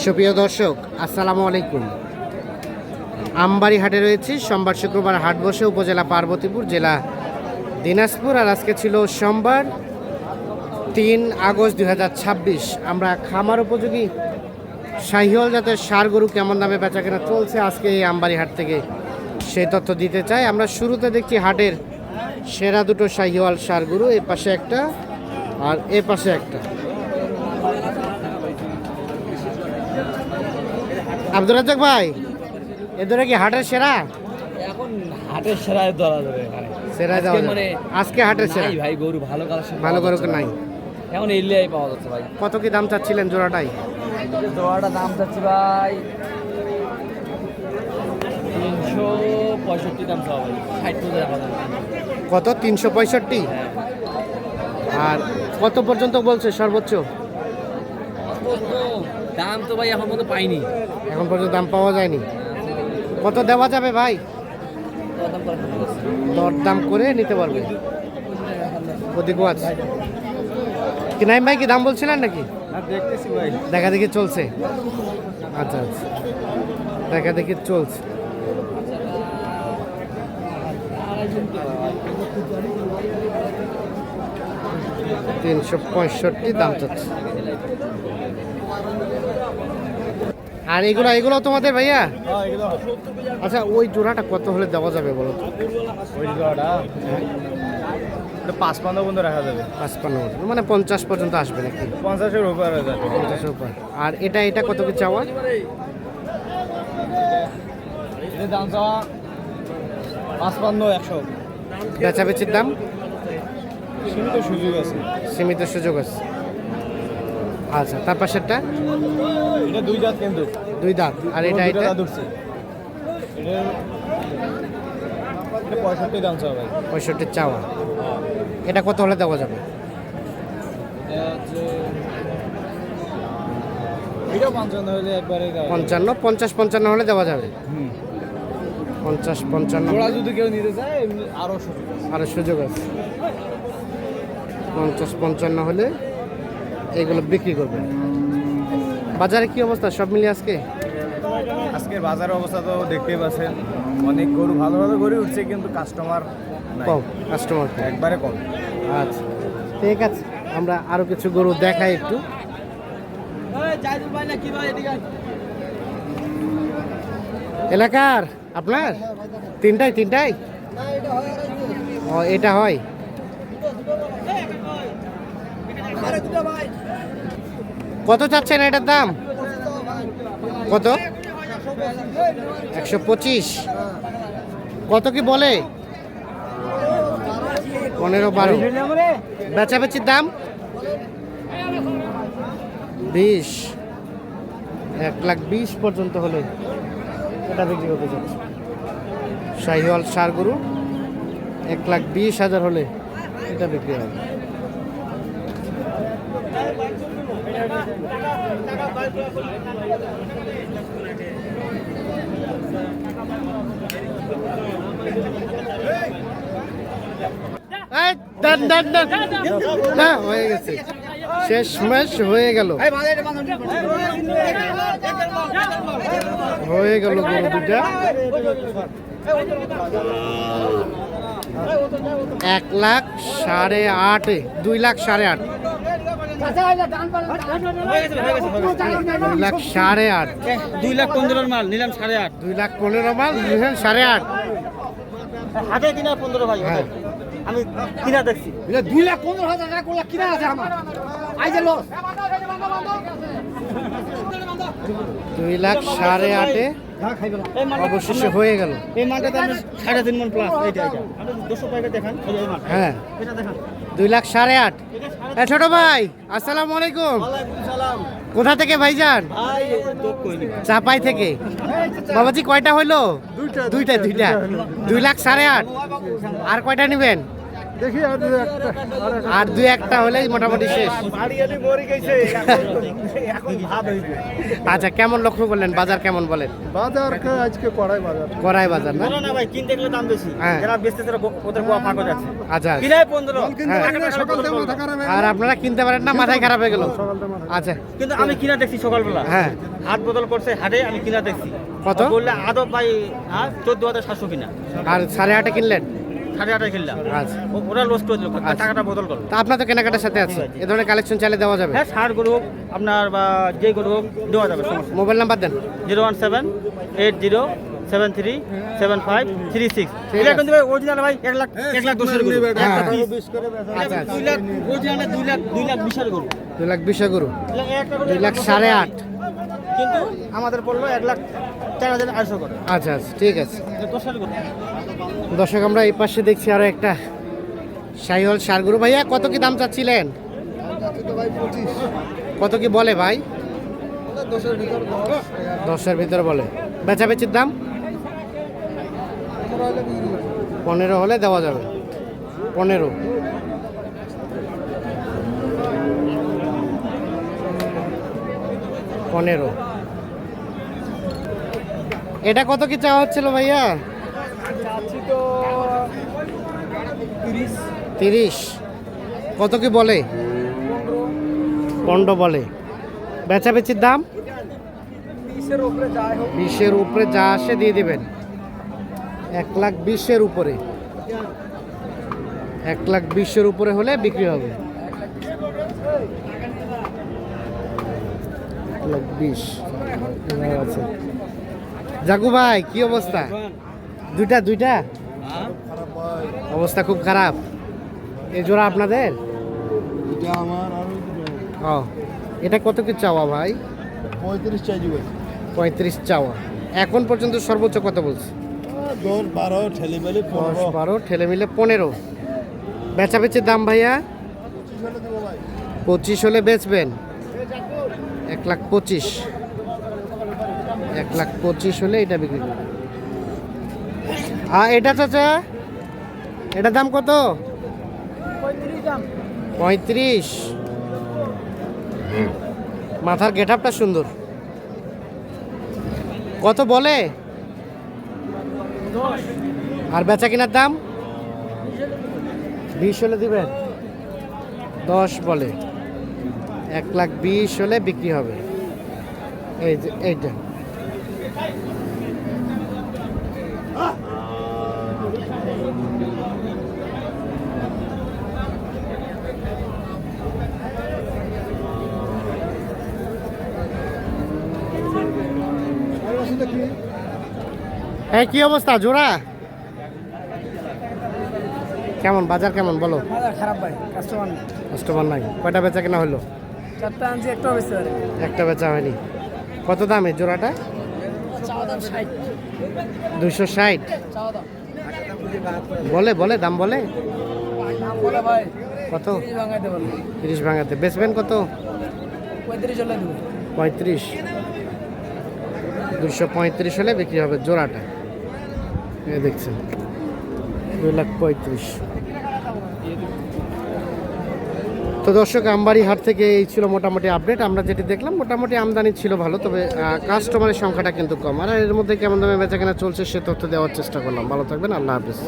সুপ্রিয় দর্শক, আসসালামু আলাইকুম। আমবাড়ি হাটে রয়েছি। সোমবার শুক্রবার হাট বসে উপজেলা পার্বতীপুর, জেলা দিনাজপুর। আর আজকে ছিল সোমবার 3 আগস্ট 2026। আমরা খামার উপযোগী শাহিওয়াল জাতের ষাঁড় গরু কেমন দামে বেচাকেনা চলছে আজকে এই আমবাড়ি হাট থেকে সেই তথ্য দিতে চাই। আমরা শুরুতে দেখছি হাটের সেরা দুটো শাহিওয়াল ষাঁড় গরু, এই পাশে একটা আর এ পাশে একটা। আব্দুর রাজ্জাক ভাই, এ ধরে কি হাটের সেরা? এখন হাটের সেরাই ধরা যাবে এখানে। সেরা দেওয়া যাবে। মানে আজকে হাটের সেরা নাই ভাই, গরু ভালো কালেকশন, ভালো গরু নাই। এখন এলিয়াই পাওয়া যাচ্ছে ভাই। কত কি দাম চাচ্ছিলেন জোড়াটাই? জোড়াটা দাম চাচ্ছি ভাই 365 দাম চাওয়া ভাই, 60 টাকা দাম। কত? 365। আর কত পর্যন্ত বলছে সর্বোচ্চ? দাম তো ভাই এখন পর্যন্ত পাইনি, এখন পর্যন্ত দাম পাওয়া যায়নি। কত দেওয়া যাবে ভাই? দরদাম করে নিতে পারবে। ওদিকেও আছে কি নাই ভাই? কি দাম বলছিলেন নাকি? দেখতেছি ভাই, দেখা দেখি চলছে। আচ্ছা আচ্ছা, দেখা দেখি চলছে। $365 দাম চাচ্ছে। আর এগুলো তোমাদের ভাইয়া? আচ্ছা, ওই জোড়াটা কত হলে দেওয়া যাবে বলো তো? ওই জোড়াটা 55 পর্যন্ত রাখা যাবে। 55, মানে 50 পর্যন্ত আসবে নাকি? 50-এর উপরে যাবে। 50-এর উপর। আর এটা কত কি চাওয়া? এর দাম চাওয়া 55-100। বেচাবেচির দাম সীমিত সুযোগ আছে। সীমিত সুযোগ আছে। আচ্ছা, তার পাশেরটা? এটা দুই দাঁত কিন্তু। দুই দাঁত। আর এটা? এটা ধরছে। এটা 65 দাম চাওয়া ভাই। 65 চাওয়া। এটা কত হলে দেওয়া যাবে? এটা 55 হলে একবারে 55, 50-55 হলে দেওয়া যাবে। 50-55 জোড়া যদি কেউ নিতে চায় এমনি আরো সুযোগ আছে। আরো সুযোগ আছে। 50-55 হলে এগুলো বিক্রি করবে। বাজারে কি অবস্থা সব মিলিয়ে আজকে? আজকের বাজারের অবস্থা তো দেখতেই পাচ্ছেন, অনেক গরু ভালো গরু উঠছে কিন্তু কাস্টমার কম। কাস্টমার একবারে কম। আচ্ছা, ঠিক আছে, আমরা আরো কিছু গরু দেখাই একটু। এলাকার আপনার তিনটাই? ও, এটা হয়। কত চাচ্ছেন এটার দাম? কত? 125। কত কি বলে? 15-12। বেচাবেচির দাম 20। 1,20,000 পর্যন্ত হলে এটা বিক্রি করতে চাচ্ছে। শাহিওয়াল ষাঁড় গরু 1,20,000 হলে এটা বিক্রি হবে। না, হয়ে গেছে, শেষমেশ হয়ে গেল গরু দুটা। 1,08,500, 2,08,500। 2,08,500। 2,15,000 মাল নিলাম 8.5। 2,15,000 মাল নিলেন 8.5। হাটে কিনা 15 ভাই। হ্যাঁ, আমি কিনা দেখছি 2,15,000 টাকা করলে কিনা আছে আমার। আই যে লস 2,08,500 অবশেষে হয়ে গেল। এই মালটা তো আপনি 3.5 মণ প্লাস। এটা 200 টাকা দেখান। এই মাল, হ্যাঁ, এটা দেখান। 2,08,500। ছোট ভাই, আসসালামু আলাইকুম। ওয়ালাইকুম সালাম কোথা থেকে ভাইজান? ভাই। তো কইনি চাপাই থেকে। বাবাজি, কয়টা হইলো? দুইটা। 2,08,500। আর কয়টা নেবেন? দেখি আর দু একটা আর দুই একটা হলেই মোটামুটি শেষ। আচ্ছা, কেমন লক্ষ্য করলেন, বাজার কেমন বলেন? বাজার আজকে কড়াই বাজার কড়াই বাজার না? না ভাই, কিনতে গেলে দাম বেশি, হ্যাঁ। যারা বেচতেছে ওদের কোয়া ফাঁক হয়ে যাচ্ছে। আচ্ছা, কিনায় 15, সকাল থেকে মাথা খারাপ হয়ে আর আপনারা কিনতে পারেন না, মাথায় খারাপ হয়ে গেল। সকালটা মাথা আচ্ছা, কিন্তু আমি কিনা দেখছি সকালবেলা, হ্যাঁ। হাট বদল করছে হাটে, আমি কিনা দেখছি। কত? বললে আদব ভাই, 14,700 কিনা, আর 8.5 কিনলেন? 8,500 কিনলাম। আচ্ছা, ওরা লস করে দিল, আচ্ছা। টাকাটা বদল করলো। তা আপনার তো কেনাকাটার সাথে আছে, এ ধরনের কালেকশন চাইলে দেওয়া যাবে। হ্যাঁ, ষাট গরু হোক আপনার বা যে গরু হোক দেওয়া যাবে, সমস্যা। মোবাইল নাম্বার দেন। 017807536। ঠিক এটা আছে। কিন্তু ভাই অরিজিনাল ভাই 1,10,000 গরু। হ্যাঁ। একটা piece। আচ্ছা, 2 লাখ অরিজিনাল, 2,20,000 গরু। 2,20,000 গরু, একটা গরু 2,08,500। কিন্তু আমাদের পড়লো 1,04,800 করে। আচ্ছা আচ্ছা, ঠিক আছে। 10,000 গরু। দর্শক, আমরা এই পাশে দেখছি আরো একটা শাহিওয়াল ষাঁড় গরু। ভাইয়া, কত কি দাম চাচ্ছিলেন? কত কি বলে ভাই? 10-এর ভিতরে বলে। বেচাবেচির দাম 15 হলে দেওয়া যাবে। 15। এটা কত কি চাওয়া হচ্ছিল ভাইয়া? 30। কত কি বলে? 15 বলে। বেচাবেচির দাম 20-এর উপরে যা আসে দিয়ে দিবেন। 1,20,000-এর উপরে, 1,20,000-এর উপরে হলে বিক্রি হবে। 1,20,000 আছে। জাগু ভাই, কি অবস্থা? দুইটা অবস্থা খুব খারাপ। এই জোড়া আপনাদের? এটা আমার আর ও, এটা কত কি চাওয়া ভাই? 35 চাইজি ভাই। 35 চাওয়া। এখন পর্যন্ত সর্বোচ্চ কত বলছে? 10 12 ঠেলে মেলে 15 12 ঠেলে মিলে 15। বেচাবেচির দাম ভাইয়া 25 হলে বেচবেন। 1,25,000, 1,25,000 হলে এটা বিক্রি করবেন। আর এটা চাচা, এটার দাম কত? 35। মাথার গেটআপটা সুন্দর। কত বলে? আর বেচা কিনার দাম 20 হলে দিবেন। 10 বলে। 1,20,000 হলে বিক্রি হবে। এই যে এইটা। এই কি অবস্থা জোড়া? কেমন বাজার কেমন বলো? খারাপ ভাই, কাস্টমার নাই। কয়টা বেচা কেনা হলো? 4টা আনছি, একটা বেচতে পারে। একটা বেচা হয়নি। কত দাম এই জোড়াটা? চাওয়া দাম 60। 260 চাওয়া দাম বলে দাম বলে দাম বলে ভাই কত? 30 ভাঙাইতে বলে। 30 ভাঙাতে। বেচবেন কত? 35 হলে দেবো। 35। 235 হলে বিক্রি হবে জোড়াটা। এই দেখছেন, 2,35,000। তো দর্শক, আমবাড়ি হাট থেকে এই ছিল মোটামুটি আপডেট। আমরা যেটি দেখলাম মোটামুটি আমদানি ছিল ভালো, তবে কাস্টমারের সংখ্যাটা কিন্তু কম। আর এর মধ্যে কেমন দামে বেচাকেনা চলছে সে তথ্য দেওয়ার চেষ্টা করলাম। ভালো থাকবেন, আল্লাহ হাফেজ।